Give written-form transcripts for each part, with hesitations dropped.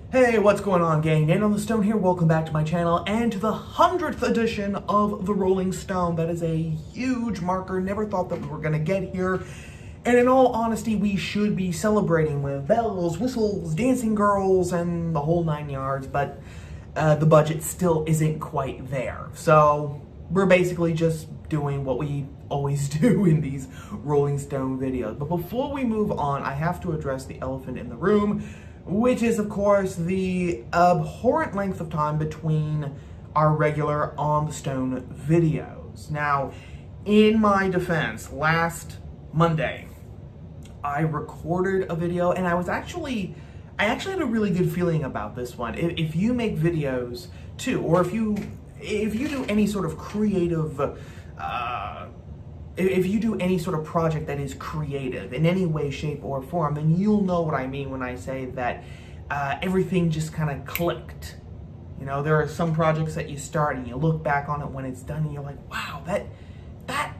Hey, what's going on, gang? Nate on the Stone here. Welcome back to my channel and to the 100th edition of the Rolling Stone. That is a huge marker. Never thought that we were going to get here. And in all honesty, we should be celebrating with bells, whistles, dancing girls, and the whole 9 yards. But the budget still isn't quite there. So we're basically just doing what we always do in these Rolling Stone videos. But before we move on, I have to address the elephant in the room, which is, of course, the abhorrent length of time between our regular On the Stone videos. Now, in my defense, last Monday, I recorded a video, and I actually had a really good feeling about this one. If you make videos too, or if you do any sort of creative, if you do any sort of project that is creative in any way, shape, or form, then you'll know what I mean when I say that everything just kind of clicked. You know, there are some projects that you start and you look back on it when it's done and you're like, wow,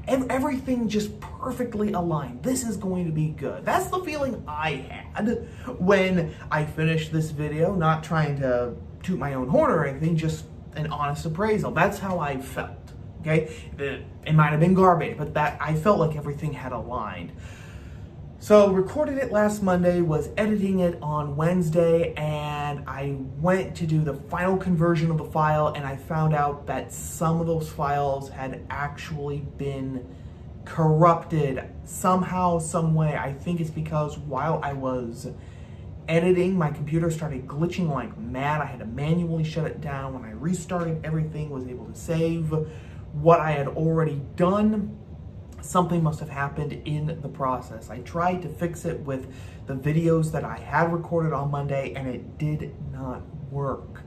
everything just perfectly aligned. This is going to be good. That's the feeling I had when I finished this video, not trying to toot my own horn or anything, just an honest appraisal. That's how I felt. Okay, it might have been garbage, but I felt like everything had aligned. So recorded it last Monday, was editing it on Wednesday, and I went to do the final conversion of the file, and I found out that some of those files had actually been corrupted somehow, some way. I think it's because while I was editing, my computer started glitching like mad. I had to manually shut it down. When I restarted everything, was able to save what I had already done. Something must have happened in the process. I tried to fix it with the videos that I had recorded on Monday, and it did not work.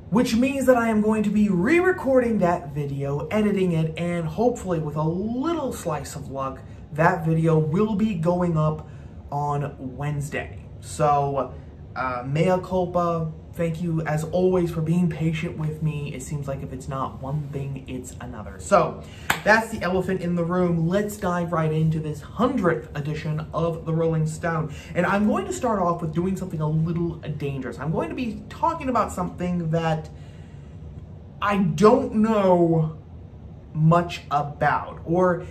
Which means that I am going to be re-recording that video, editing it, and hopefully with a little slice of luck, that video will be going up on Wednesday. So, mea culpa. Thank you, as always, for being patient with me. It seems like if it's not one thing, it's another. So, that's the elephant in the room. Let's dive right into this 100th edition of the Rolling Stone. And I'm going to start off with doing something a little dangerous. I'm going to be talking about something that I don't know much about, or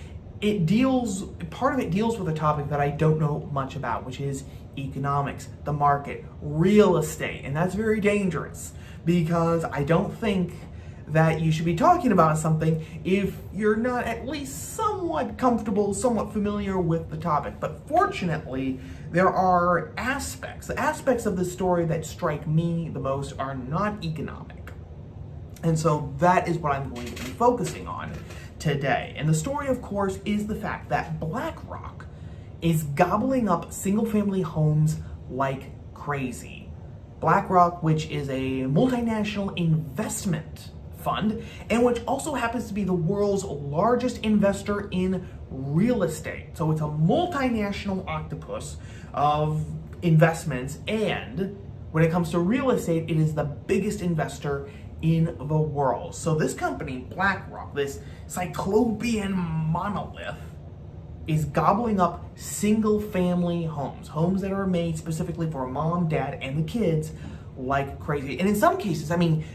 part of it deals with a topic that I don't know much about, which is economics, the market, real estate. And that's very dangerous, because I don't think that you should be talking about something if you're not at least somewhat comfortable, somewhat familiar with the topic. But fortunately, there are aspects. The aspects of the story that strike me the most are not economic. And so that is what I'm going to be focusing on today. And the story, of course, is the fact that Blackrock is gobbling up single-family homes like crazy. Blackrock, which is a multinational investment fund, and which also happens to be the world's largest investor in real estate. So it's a multinational octopus of investments, and when it comes to real estate, it is the biggest investor in the world. So this company, Blackrock, this cyclopean monolith, is gobbling up single-family homes that are made specifically for mom, dad, and the kids like crazy. And in some cases, I mean,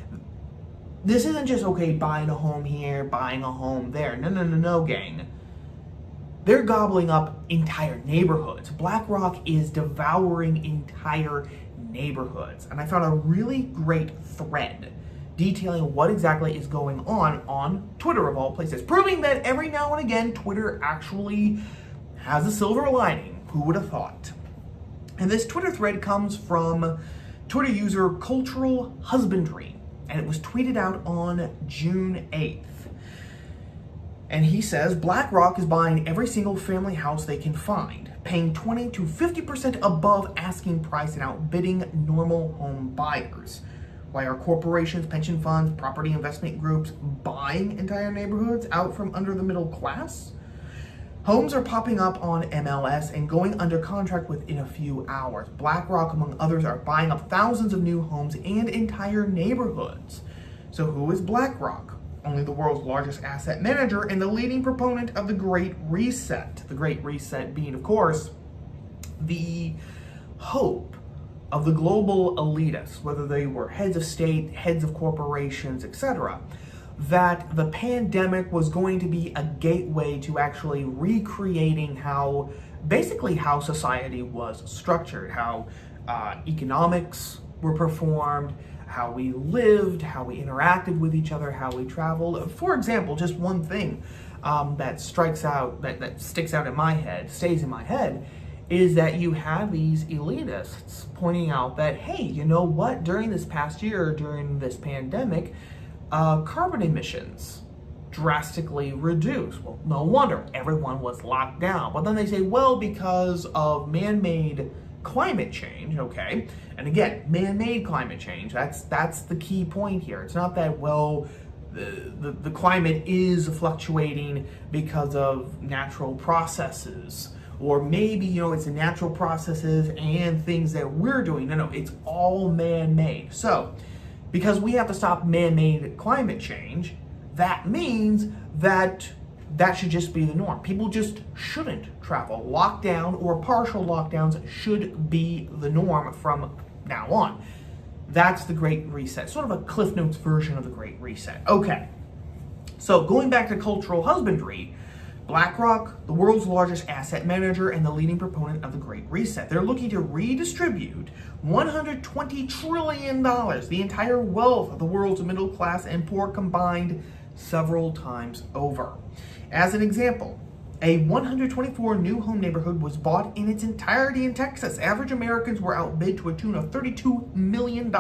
this isn't just, okay, buying a home here, buying a home there. No, gang. They're gobbling up entire neighborhoods. Blackrock is devouring entire neighborhoods. And I found a really great thread detailing what exactly is going on Twitter, of all places, proving that every now and again, Twitter actually has a silver lining. Who would have thought? And this Twitter thread comes from Twitter user Cultural Husbandry, and it was tweeted out on June 8th. And he says, Blackrock is buying every single family house they can find, paying 20 to 50% above asking price and outbidding normal home buyers. Why are corporations, pension funds, property investment groups buying entire neighborhoods out from under the middle class? Homes are popping up on MLS and going under contract within a few hours. Blackrock, among others, are buying up thousands of new homes and entire neighborhoods. So who is Blackrock? Only the world's largest asset manager and the leading proponent of the Great Reset. The Great Reset being, of course, the hope of the global elitists, whether they were heads of state, heads of corporations, etc., that the pandemic was going to be a gateway to actually recreating basically how society was structured, how economics were performed, how we lived, how we interacted with each other, how we traveled. For example, just one thing that sticks out in my head, stays in my head, is that you have these elitists pointing out that, hey, you know what, during this past year, during this pandemic, carbon emissions drastically reduced. Well, no wonder, everyone was locked down. But then they say, well, because of man-made climate change, okay, and again, man-made climate change, that's the key point here. It's not that, well, the climate is fluctuating because of natural processes, or maybe, you know, it's the natural processes and things that we're doing. No, it's all man-made. So, because we have to stop man-made climate change, that means that should just be the norm. People just shouldn't travel. Lockdown or partial lockdowns should be the norm from now on. That's the Great Reset, sort of a Cliff Notes version of the Great Reset. Okay, so going back to cultural husbandry, Blackrock, the world's largest asset manager and the leading proponent of the Great Reset. They're looking to redistribute $120 trillion, the entire wealth of the world's middle class and poor combined, several times over. As an example, a 124 new home neighborhood was bought in its entirety in Texas. Average Americans were outbid to a tune of $32 million.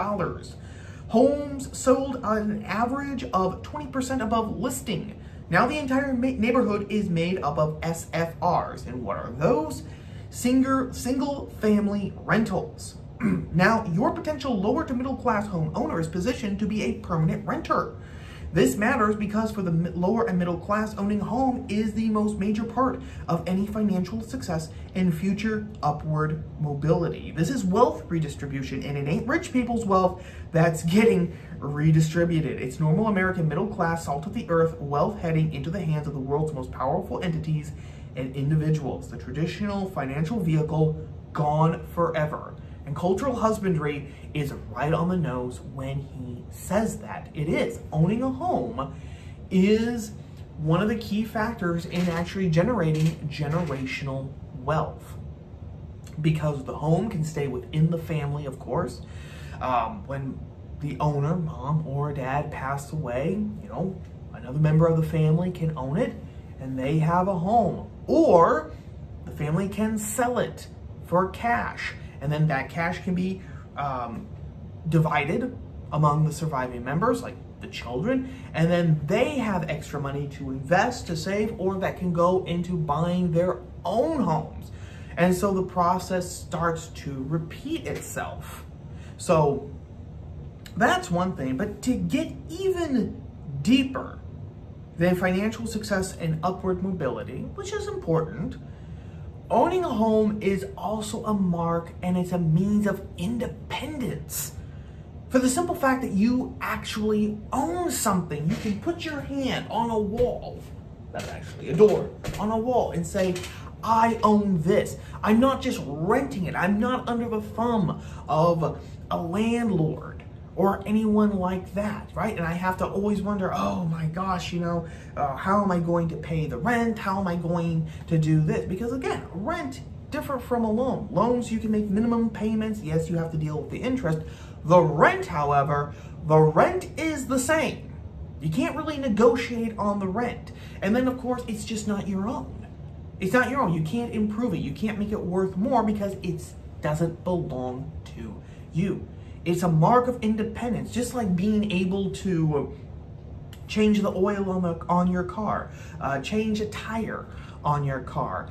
Homes sold on an average of 20% above listing. Now the entire neighborhood is made up of SFRs. And what are those? Single family rentals. Now, your potential lower to middle class homeowner is positioned to be a permanent renter. This matters because for the lower and middle class, owning a home is the most major part of any financial success and future upward mobility. This is wealth redistribution, and it ain't rich people's wealth that's getting redistributed. It's normal American middle class, salt of the earth wealth heading into the hands of the world's most powerful entities and individuals. The traditional financial vehicle gone forever. And cultural husbandry is right on the nose when he says that. It is. Owning a home is one of the key factors in actually generating generational wealth. Because the home can stay within the family, of course. When the owner, mom or dad, passed away, you know, another member of the family can own it and they have a home. Or the family can sell it for cash. And then that cash can be divided among the surviving members, like the children, and then they have extra money to invest, to save, or that can go into buying their own homes. And so the process starts to repeat itself. So that's one thing, but to get even deeper than financial success and upward mobility, which is important, owning a home is also a mark and it's a means of independence. For the simple fact that you actually own something, you can put your hand on a wall, that's actually a door, on a wall and say, I own this. I'm not just renting it. I'm not under the thumb of a landlord or anyone like that, right? And I have to always wonder, oh my gosh, you know, how am I going to pay the rent? How am I going to do this? Because again, rent, different from a loan. Loans, you can make minimum payments. Yes, you have to deal with the interest. The rent, however, the rent is the same. You can't really negotiate on the rent. And then of course, it's just not your own. It's not your own. You can't improve it. You can't make it worth more because it doesn't belong to you. It's a mark of independence, just like being able to change the oil on your car, change a tire on your car,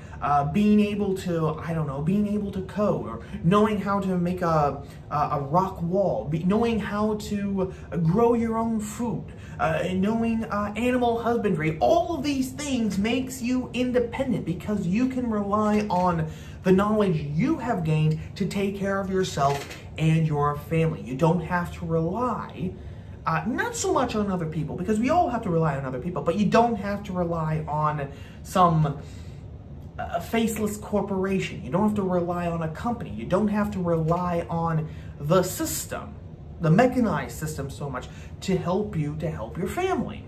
being able to, I don't know, being able to code, or knowing how to make a rock wall, knowing how to grow your own food, knowing animal husbandry. All of these things makes you independent because you can rely on the knowledge you have gained to take care of yourself and your family. You don't have to rely, not so much on other people, because we all have to rely on other people, but you don't have to rely on some a faceless corporation. You don't have to rely on a company. You don't have to rely on the system, the mechanized system so much to help you, to help your family.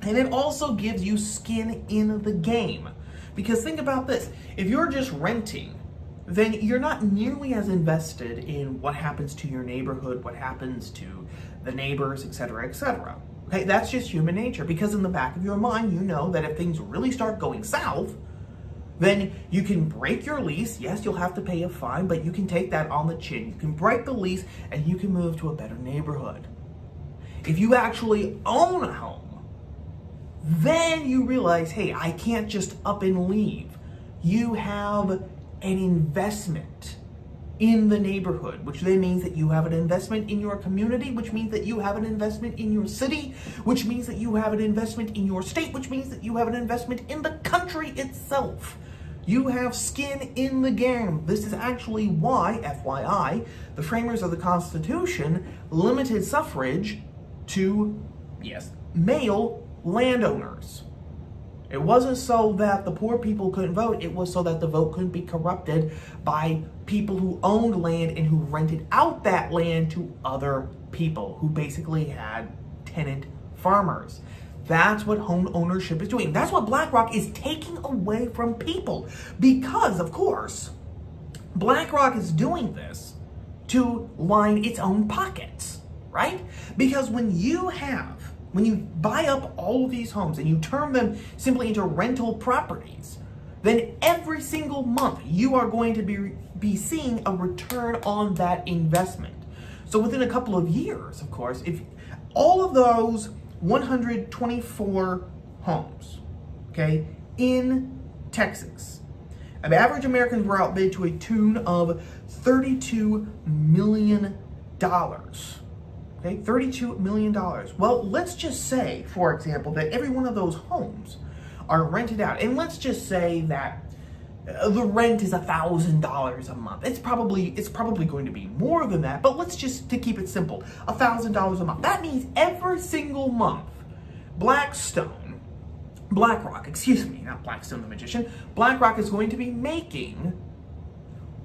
And it also gives you skin in the game. Because think about this, if you're just renting, then you're not nearly as invested in what happens to your neighborhood, what happens to the neighbors, etc., etc. Okay, that's just human nature, because in the back of your mind, you know that if things really start going south, then you can break your lease. Yes, you'll have to pay a fine, but you can take that on the chin. You can break the lease and you can move to a better neighborhood. If you actually own a home, then you realize, hey, I can't just up and leave. You have an investment in the neighborhood, which then means that you have an investment in your community, which means that you have an investment in your city, which means that you have an investment in your state, which means that you have an investment in the country itself. You have skin in the game. This is actually why, FYI, the framers of the Constitution limited suffrage to, yes, male landowners. It wasn't so that the poor people couldn't vote, it was so that the vote couldn't be corrupted by people who owned land and who rented out that land to other people who basically had tenant farmers. That's what home ownership is doing. That's what Blackrock is taking away from people. Because, of course, Blackrock is doing this to line its own pockets, right? Because when you buy up all of these homes and you turn them simply into rental properties, then every single month you are going to be seeing a return on that investment. So within a couple of years, of course, if all of those 124 homes, okay, in Texas, the average Americans were outbid to a tune of $32 million. Okay, $32 million. Well, let's just say, for example, that every one of those homes are rented out. And let's just say that the rent is $1,000 a month. It's probably going to be more than that, but let's just, to keep it simple, $1,000 a month. That means every single month, Blackrock, excuse me, not Blackstone the magician, Blackrock is going to be making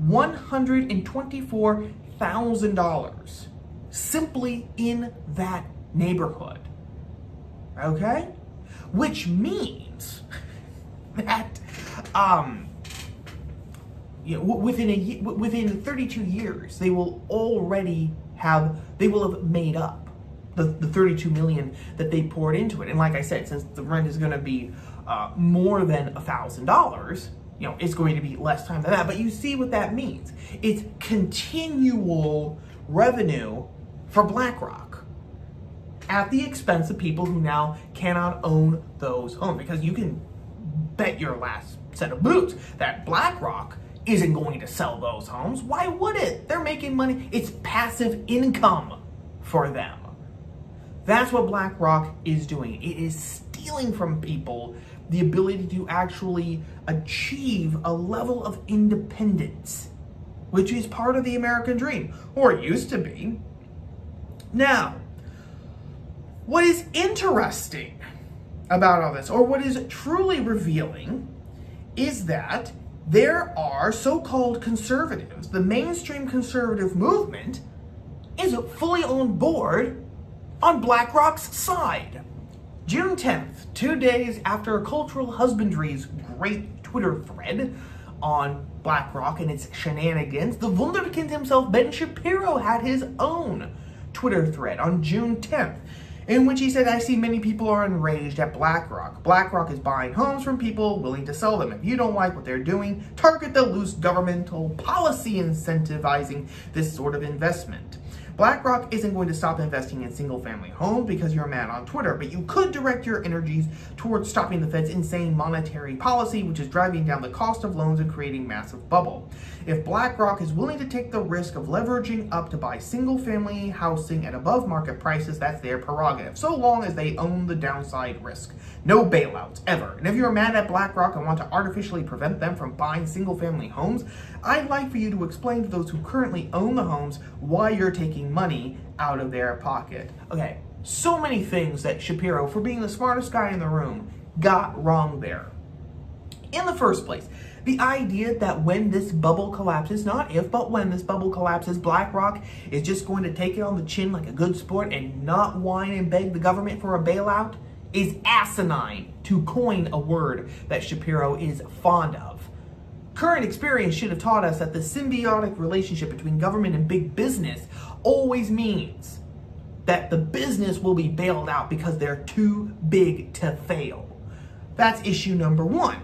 $124,000 simply in that neighborhood, okay? Which means that, within 32 years, they will have made up the 32 million that they poured into it. And like I said, since the rent is going to be more than $1,000, it's going to be less time than that. But you see what that means. It's continual revenue for Blackrock at the expense of people who now cannot own those homes. Because you can bet your last set of boots that Blackrock isn't going to sell those homes. Why would it? They're making money. It's passive income for them. That's what Blackrock is doing. It is stealing from people the ability to actually achieve a level of independence, which is part of the American dream, or it used to be. Now, what is interesting about all this, or what is truly revealing, is that there are so-called conservatives. The mainstream conservative movement is fully on board on Blackrock's side. June 10th, 2 days after Cultural Husbandry's great Twitter thread on Blackrock and its shenanigans, the wunderkind himself, Ben Shapiro, had his own Twitter thread on June 10th, in which he said, "I see many people are enraged at Blackrock. Blackrock is buying homes from people willing to sell them. If you don't like what they're doing, target the loose governmental policy incentivizing this sort of investment. Blackrock isn't going to stop investing in single-family homes because you're mad on Twitter, but you could direct your energies towards stopping the Fed's insane monetary policy, which is driving down the cost of loans and creating massive bubble. If Blackrock is willing to take the risk of leveraging up to buy single-family housing at above-market prices, that's their prerogative, so long as they own the downside risk. No bailouts, ever. And if you're mad at Blackrock and want to artificially prevent them from buying single-family homes, I'd like for you to explain to those who currently own the homes why you're taking money out of their pocket." Okay, so many things that Shapiro, for being the smartest guy in the room, got wrong there. in the first place. The idea that when this bubble collapses, not if, but when this bubble collapses, BlackRock is just going to take it on the chin like a good sport and not whine and beg the government for a bailout is asinine, to coin a word that Shapiro is fond of. Current experience should have taught us that the symbiotic relationship between government and big business always means that the business will be bailed out because they're too big to fail. That's issue number one.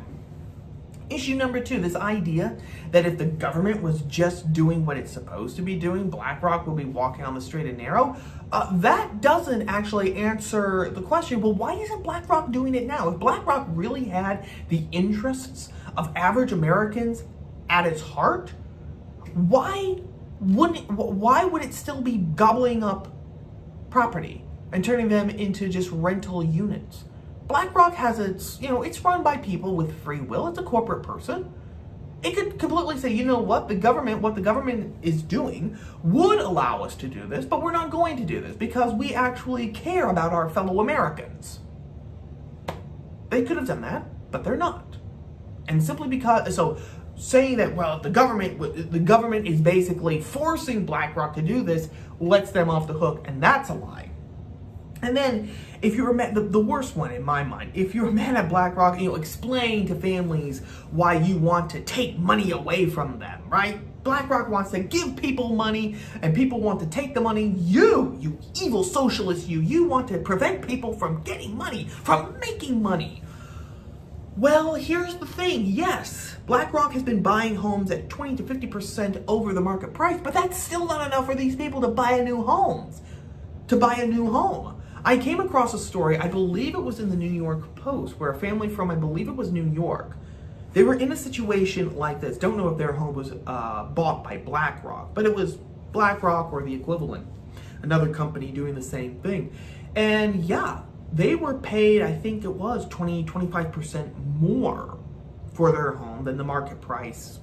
Issue number two, this idea that if the government was just doing what it's supposed to be doing, BlackRock will be walking on the straight and narrow. That doesn't actually answer the question, well, why isn't BlackRock doing it now? If BlackRock really had the interests of average Americans at its heart, why would it still be gobbling up property and turning them into just rental units? BlackRock has it's run by people with free will. It's a corporate person. It could completely say, you know what the government is doing would allow us to do this, but we're not going to do this because we actually care about our fellow Americans. They could have done that, but they're not. And simply because, so saying that, well, the government is basically forcing BlackRock to do this lets them off the hook, and that's a lie. And then, if you're the worst one in my mind, if you're mad at BlackRock, explain to families why you want to take money away from them, right? BlackRock wants to give people money, and people want to take the money. You evil socialist, you want to prevent people from getting money, from making money. Well, here's the thing. Yes, BlackRock has been buying homes at 20 to 50% over the market price, but that's still not enough for these people to buy a new home. I came across a story, I believe it was in the New York Post, where a family from, I believe it was New York, they were in a situation like this. Don't know if their home was bought by BlackRock, but it was BlackRock or the equivalent, another company doing the same thing. And yeah, they were paid, I think it was 20-25% more for their home than the market price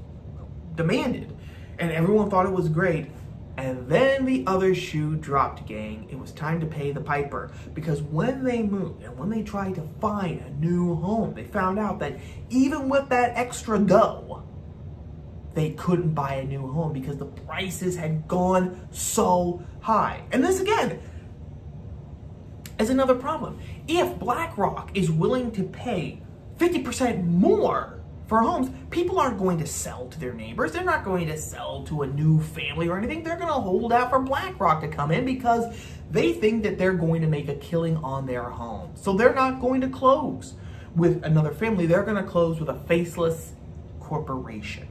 demanded. And everyone thought it was great. And then the other shoe dropped, gang. It was time to pay the piper. Because when they moved and when they tried to find a new home, they found out that even with that extra dough, they couldn't buy a new home because the prices had gone so high. And this, again, is another problem. If BlackRock is willing to pay 50% more for homes, people aren't going to sell to their neighbors. They're not going to sell to a new family or anything. They're going to hold out for BlackRock to come in because they think that they're going to make a killing on their home. So they're not going to close with another family. They're going to close with a faceless corporation.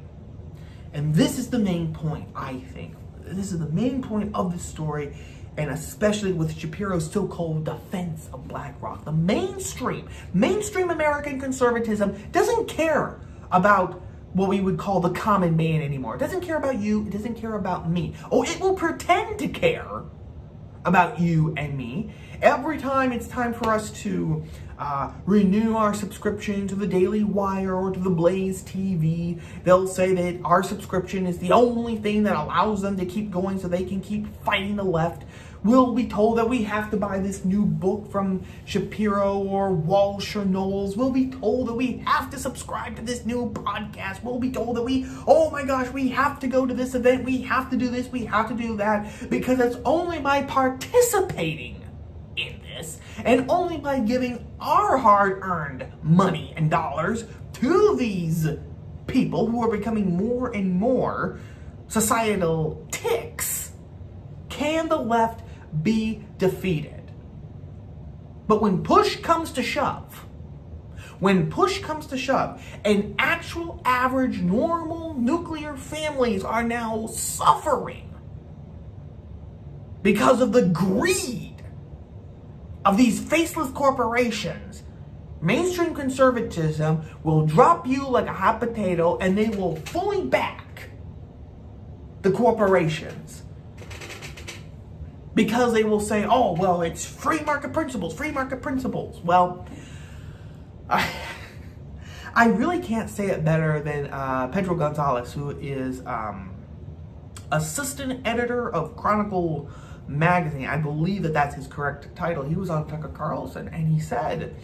And this is the main point, I think. This is the main point of the story, and especially with Shapiro's so-called defense of BlackRock. The mainstream American conservatism doesn't care about what we would call the common man anymore. It doesn't care about you. It doesn't care about me. Oh, it will pretend to care about you and me. Every time it's time for us to renew our subscription to the Daily Wire or to the Blaze TV, they'll say that our subscription is the only thing that allows them to keep going so they can keep fighting the left. We'll be told that we have to buy this new book from Shapiro or Walsh or Knowles. We'll be told that we have to subscribe to this new podcast. We'll be told that oh my gosh, we have to go to this event. We have to do this. We have to do that. Because it's only by participating in this and only by giving our hard-earned money and dollars to these people who are becoming more and more societal ticks can the left be defeated. But when push comes to shove, and actual average normal nuclear families are now suffering because of the greed of these faceless corporations, mainstream conservatism will drop you like a hot potato and they will fully back the corporations. Because they will say, oh, well, it's free market principles. Well, I really can't say it better than Pedro Gonzalez, who is assistant editor of Chronicle magazine. I believe that that's his correct title. He was on Tucker Carlson, and he said,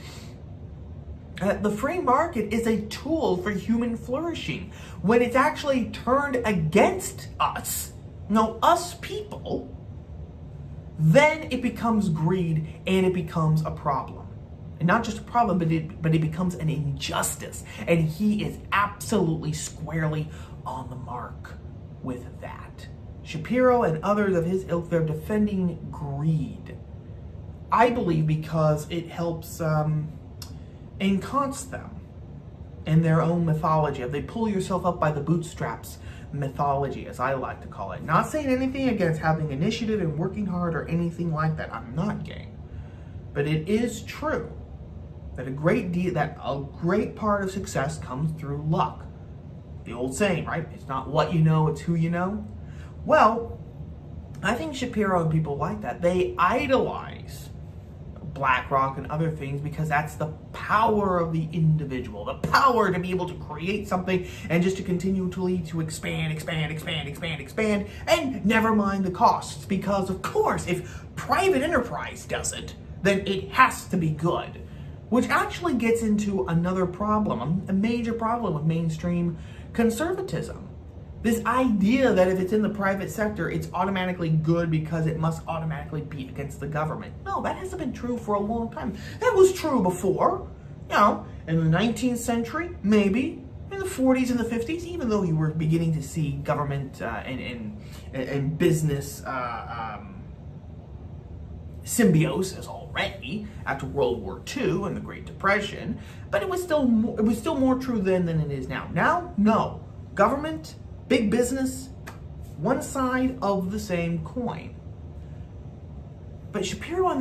The free market is a tool for human flourishing. When it's actually turned against us, us people, then it becomes greed and it becomes a problem. And not just a problem, but it becomes an injustice. And he is absolutely squarely on the mark with that. Shapiro and others of his ilk, they're defending greed. I believe because it helps ensconce them in their own mythology. They pull yourself up by the bootstraps mythology, as I like to call it. Not saying anything against having initiative and working hard or anything like that. I'm not gay. But it is true that a great part of success comes through luck. The old saying, right? It's not what you know, it's who you know. Well, I think Shapiro and people like that, they idolize Blackrock and other things because that's the power of the individual, the power to be able to create something and just to continually to expand, and never mind the costs. Because of course, if private enterprise does it, then it has to be good. Which actually gets into another problem, a major problem with mainstream conservatism. This idea that if it's in the private sector, it's automatically good because it must automatically be against the government. No, that hasn't been true for a long time. That was true before, in the 19th century, maybe, in the 40s and the 50s, even though you were beginning to see government and business symbiosis already after World War II and the Great Depression, but it was still more true then than it is now. Now, no. Government, big business, one side of the same coin. But Shapiro and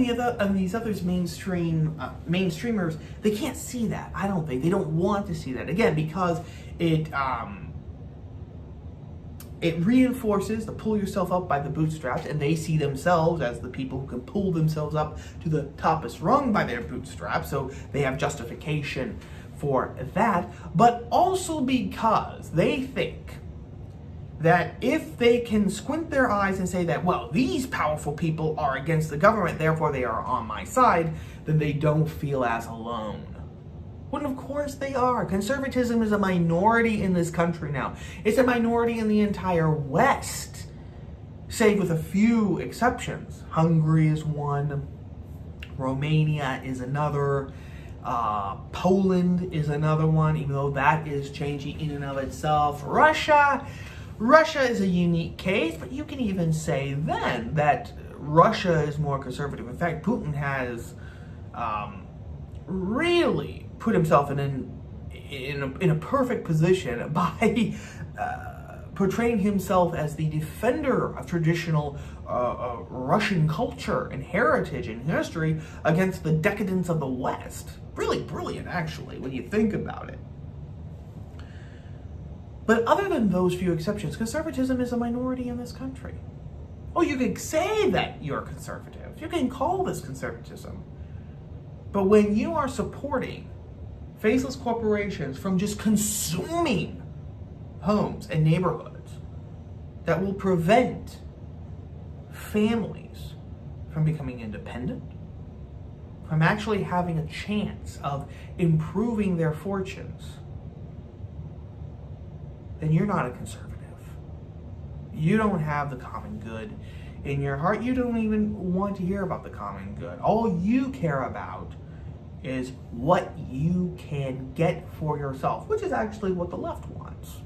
these others mainstreamers, they can't see that. I don't think. They don't want to see that. Again, because it reinforces the pull yourself up by the bootstraps, and they see themselves as the people who can pull themselves up to the toppest rung by their bootstraps, so they have justification for that, but also because they think that if they can squint their eyes and say that, well, these powerful people are against the government, therefore they are on my side, then they don't feel as alone. When of course they are. Conservatism is a minority in this country now. It's a minority in the entire West, save with a few exceptions. Hungary is one, Romania is another, Poland is another one, even though that is changing in and of itself. Russia is a unique case, but you can even say then that Russia is more conservative. In fact, Putin has really put himself in a perfect position by portraying himself as the defender of traditional Russian culture and heritage and history against the decadence of the West. Really brilliant, actually, when you think about it. But other than those few exceptions, conservatism is a minority in this country. Oh, you can say that you're conservative. You can call this conservatism. But when you are supporting faceless corporations from just consuming homes and neighborhoods that will prevent families from becoming independent, from actually having a chance of improving their fortunes, then you're not a conservative. You don't have the common good in your heart. You don't even want to hear about the common good. All you care about is what you can get for yourself, which is actually what the left wants.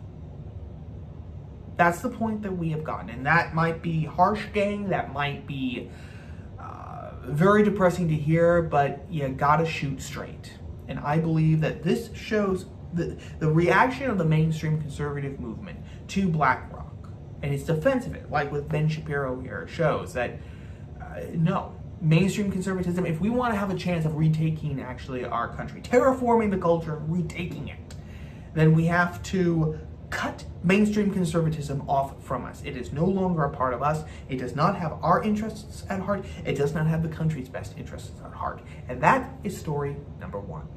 That's the point that we have gotten. And that might be harsh, gang. That might be very depressing to hear, but you gotta shoot straight. And I believe that this shows the reaction of the mainstream conservative movement to Blackrock and its defense of it, like with Ben Shapiro here, shows that no, mainstream conservatism, if we want to have a chance of retaking actually our country, terraforming the culture, retaking it, then we have to cut mainstream conservatism off from us. It is no longer a part of us. It does not have our interests at heart. It does not have the country's best interests at heart. And that is story number one.